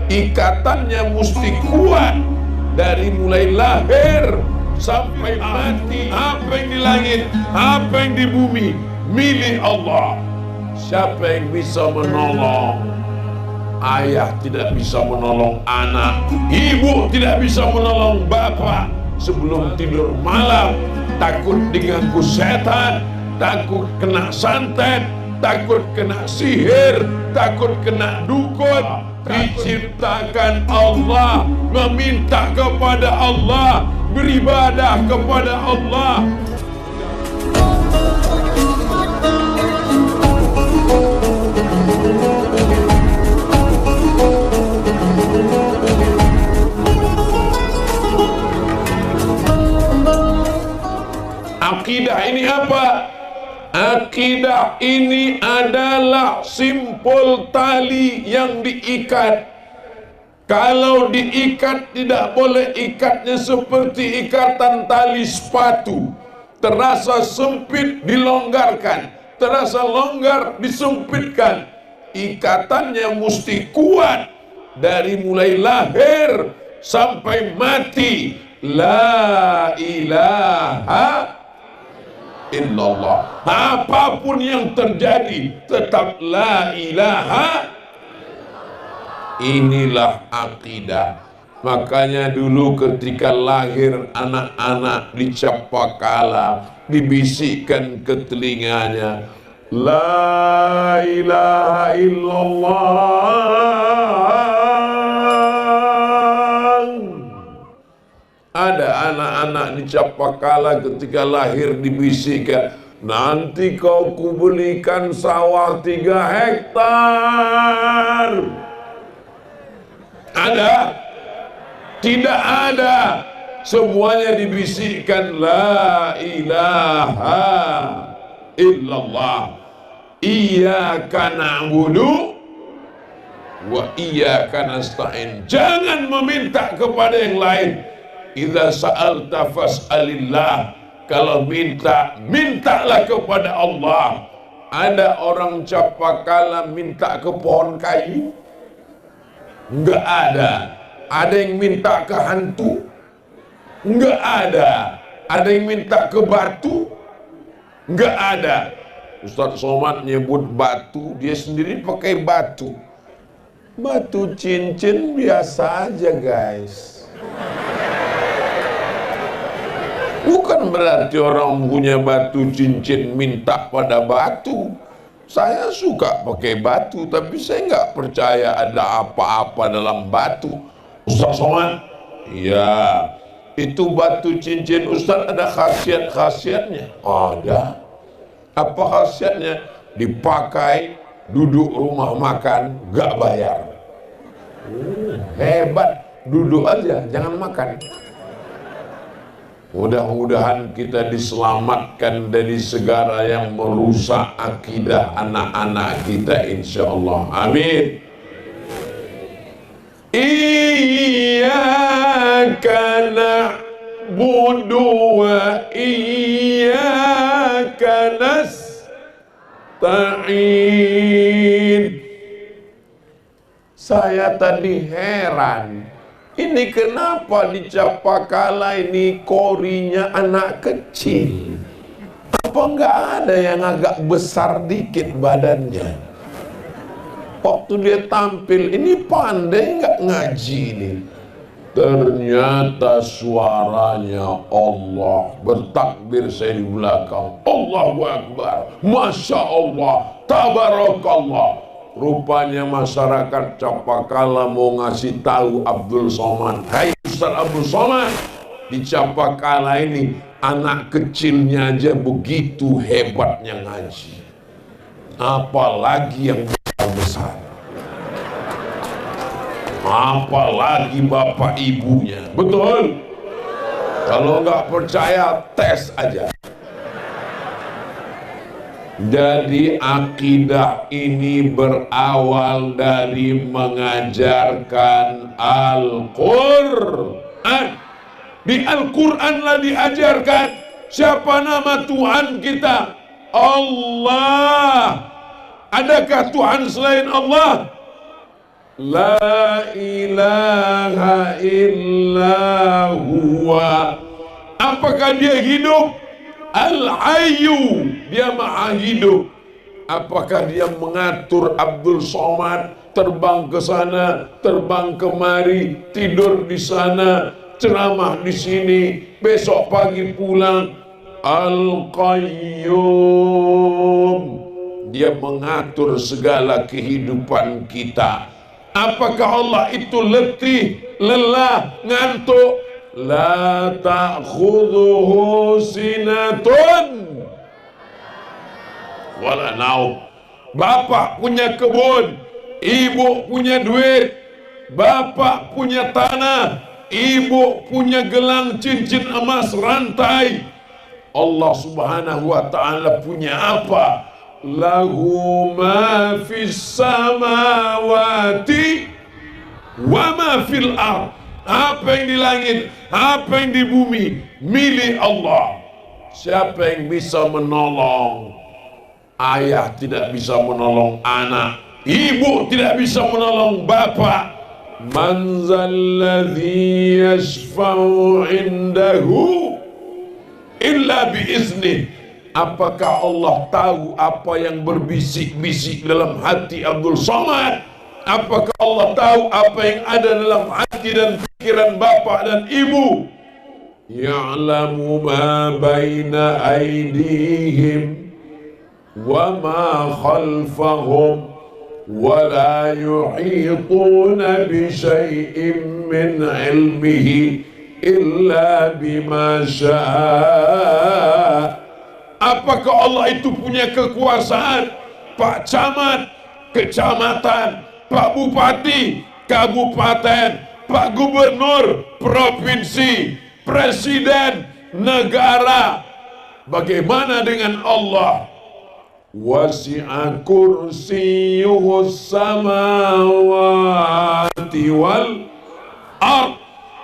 ikatannya mesti kuat dari mulai lahir sampai mati. Apa yang di langit, apa yang di bumi, milik Allah. Siapa yang bisa menolong? Ayah tidak bisa menolong anak, ibu tidak bisa menolong bapak sebelum tidur malam. Takut diganggu setan, takut kena santet, takut kena sihir, takut kena dukun. Diciptakan Allah, meminta kepada Allah, beribadah kepada Allah. Akidah ini apa? Akidah ini adalah simpul tali yang diikat. Kalau diikat tidak boleh ikatnya seperti ikatan tali sepatu. Terasa sempit dilonggarkan, terasa longgar disempitkan. Ikatannya mesti kuat dari mulai lahir sampai mati. La ilaha illallah. Apapun yang terjadi tetap la ilaha. Inilah akidah. Makanya dulu ketika lahir anak-anak di Capakala dibisikkan ke telinganya, la ilaha illallah. Ada anak-anak di Capakala ketika lahir dibisikkan, nanti kau kubelikan sawah 3 hektar. Ada? Tidak ada. Semuanya dibisikkan la ilaha illallah. Iyyaka na'budu wa iyyaka nasta'in. Jangan meminta kepada yang lain. Idza sa'alta fas'alillah. Kalau minta, mintalah kepada Allah. Ada orang Capakala minta ke pohon kayu? Enggak ada. Ada yang minta ke hantu? Enggak ada. Ada yang minta ke batu? Enggak ada. Ustaz Somad nyebut batu, dia sendiri pakai batu. Batu cincin biasa aja guys. Bukan berarti orang punya batu cincin minta pada batu. Saya suka pakai batu, tapi saya nggak percaya ada apa-apa dalam batu. Ustaz Somad, iya, itu batu cincin Ustaz ada khasiat-khasiatnya? Ada. Apa khasiatnya? Dipakai, duduk rumah makan, nggak bayar. Hebat, duduk aja, jangan makan. Mudah-mudahan kita diselamatkan dari segala yang merusak akidah anak-anak kita insyaallah. Amin. Iyyaka na'budu wa iyyaka nasta'in. Saya tadi heran. Ini kenapa di Capakala ini korinya anak kecil? Apa enggak ada yang agak besar dikit badannya? Waktu dia tampil, ini pandai enggak ngaji ini? Ternyata suaranya Allah. Bertakbir saya di belakang. Allahu Akbar. Masya Allah. Tabarakallah. Rupanya masyarakat Capakala mau ngasih tahu Abdul Somad, hai Ustaz Abdul Somad, di Capakala ini anak kecilnya aja begitu hebatnya ngaji, apalagi yang besar, apalagi bapak ibunya. Betul? Kalau nggak percaya tes aja. Jadi akidah ini berawal dari mengajarkan Al-Quran. Di Al-Quran lah diajarkan siapa nama Tuhan kita. Allah. Adakah Tuhan selain Allah? La ilaha illa huwa. Apakah dia hidup? Al-Hayyu, dia maha hidup. Apakah dia mengatur Abdul Somad terbang ke sana, terbang kemari, tidur di sana, ceramah di sini, besok pagi pulang? Al-Qayyum, dia mengatur segala kehidupan kita. Apakah Allah itu letih, lelah, ngantuk? La ta'khudhuhu sinatun wala naum. Bapak punya kebun, ibu punya duit, bapak punya tanah, ibu punya gelang cincin emas rantai. Allah Subhanahu wa ta'ala punya apa? Lahu ma fis samawati wa ma fil ard. Apa yang di langit, apa yang di bumi, milik Allah. Siapa yang bisa menolong? Ayah tidak bisa menolong anak, ibu tidak bisa menolong bapak. Man zalladzi yashfa'u indahu illa biiznih. Apakah Allah tahu apa yang berbisik-bisik dalam hati Abdul Somad? Apakah Allah tahu apa yang ada dalam hati dan pikiran bapak dan ibu? Ya'lamu ma baina aydihim wa ma khalfahum wa la yuhituna bi syai'in min ilmihi illa bima syaa. Apakah Allah itu punya kekuasaan? Pak Camat, kecamatan, Pak Bupati, kabupaten, Pak Gubernur, provinsi, presiden, negara. Bagaimana dengan Allah? Wasi'a kursiyyuhus samawati wal ard.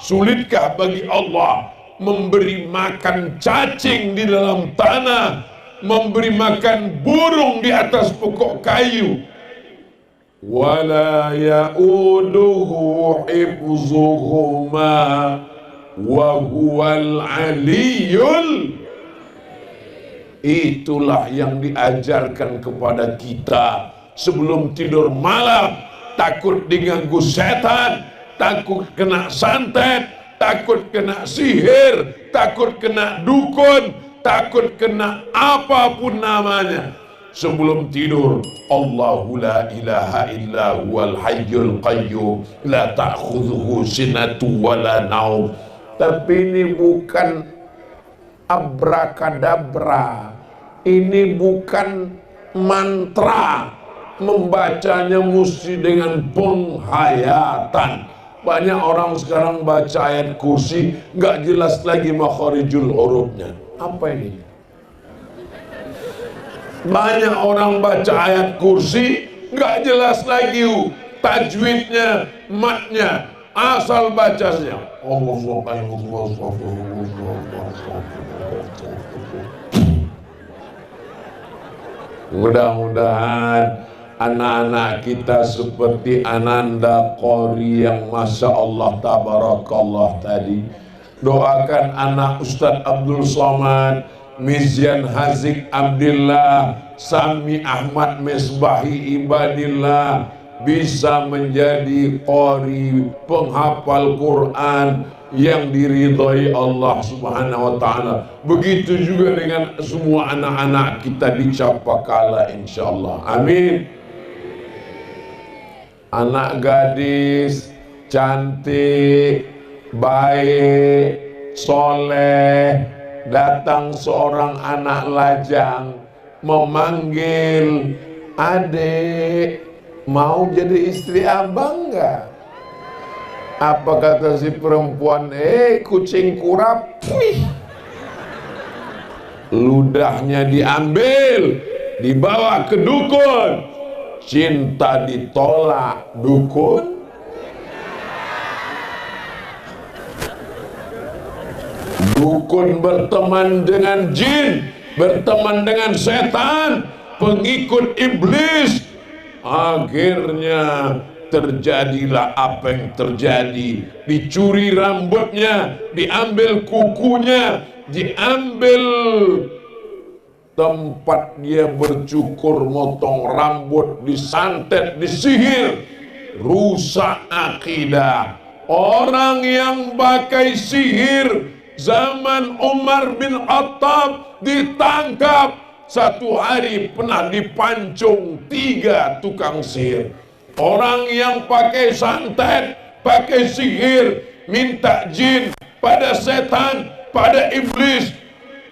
Sulitkah bagi Allah memberi makan cacing di dalam tanah, memberi makan burung di atas pokok kayu? Wala ya'uduhu hifzuhuma wa huwal aliyul. Itulah yang diajarkan kepada kita sebelum tidur malam. Takut diganggu setan, takut kena santet, takut kena sihir, takut kena dukun, takut kena apapun namanya. Sebelum tidur, Allahu la ilaha illa huwal hayyul qayyum la ta'khudhuhu sinatu wala naum. Tapi ini bukan abrakadabra, ini bukan mantra. Membacanya mesti dengan penghayatan. Banyak orang sekarang baca ayat kursi nggak jelas lagi makharijul hurufnya. Apa ini? Banyak orang baca ayat kursi nggak jelas lagi tajwidnya, matnya, asal bacanya. Mudah-mudahan anak-anak kita seperti Ananda Qori yang Masya Allah Tabarakallah tadi. Doakan anak Ustadz Abdul Somad, Mizyan Hazik Abdillah, Sami Ahmad Mesbahi Ibadillah bisa menjadi qori, penghafal Quran yang diridhai Allah Subhanahu wa ta'ala. Begitu juga dengan semua anak-anak kita di Capakala insyaallah. Amin. Anak gadis cantik, baik, soleh, datang seorang anak lajang memanggil, "Adek, mau jadi istri abang enggak?" Apa kata si perempuan? Kucing kurap. Ludahnya diambil, dibawa ke dukun. Cinta ditolak, dukun. Dukun berteman dengan jin, berteman dengan setan, pengikut iblis. Akhirnya terjadilah apa yang terjadi. Dicuri rambutnya, diambil kukunya, diambil tempat dia bercukur, motong rambut, disantet, disihir, rusak akidah. Orang yang pakai sihir zaman Umar bin Khattab ditangkap. Satu hari pernah dipancung 3 tukang sihir. Orang yang pakai santet, pakai sihir, minta jin pada setan, pada iblis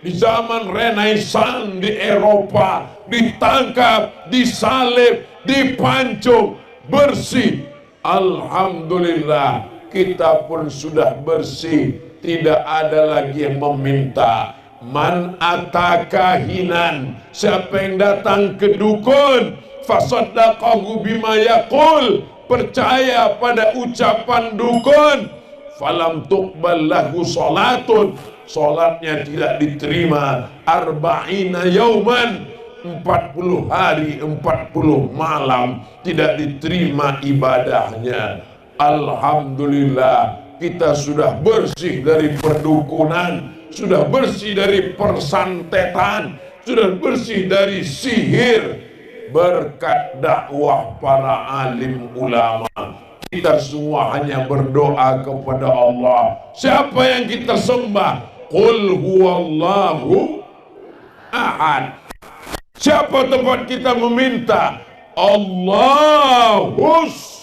di zaman Renaissance di Eropa, ditangkap, disalib, dipancung, bersih. Alhamdulillah, kita pun sudah bersih. Tidak ada lagi yang meminta. Man atakahinan, siapa yang datang ke dukun, fasaddaqahu bima yaqul, percaya pada ucapan dukun, falam tuqbal lahu salatun, salatnya tidak diterima, arba'ina yauman, 40 hari 40 malam tidak diterima ibadahnya. Alhamdulillah, kita sudah bersih dari perdukunan, sudah bersih dari persantetan, sudah bersih dari sihir, berkat dakwah para alim ulama. Kita semua hanya berdoa kepada Allah. Siapa yang kita sembah? Qul huwallahu ahad. Siapa tempat kita meminta? Allahus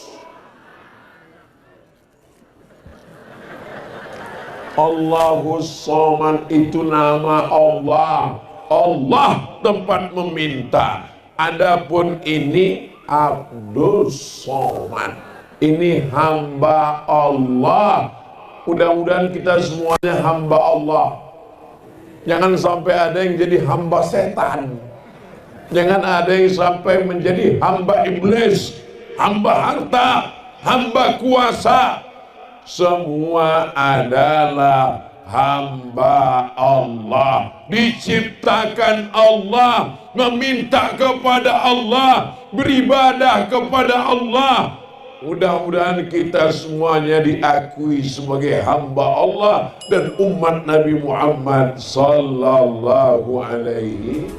Somad, itu nama Allah. Allah tempat meminta. Adapun ini Abdus Somad, ini hamba Allah. Mudah-mudahan kita semuanya hamba Allah. Jangan sampai ada yang jadi hamba setan. Jangan ada yang sampai menjadi hamba iblis, hamba harta, hamba kuasa. Semua adalah hamba Allah, diciptakan Allah, meminta kepada Allah, beribadah kepada Allah. Mudah-mudahan kita semuanya diakui sebagai hamba Allah dan umat Nabi Muhammad sallallahu alaihi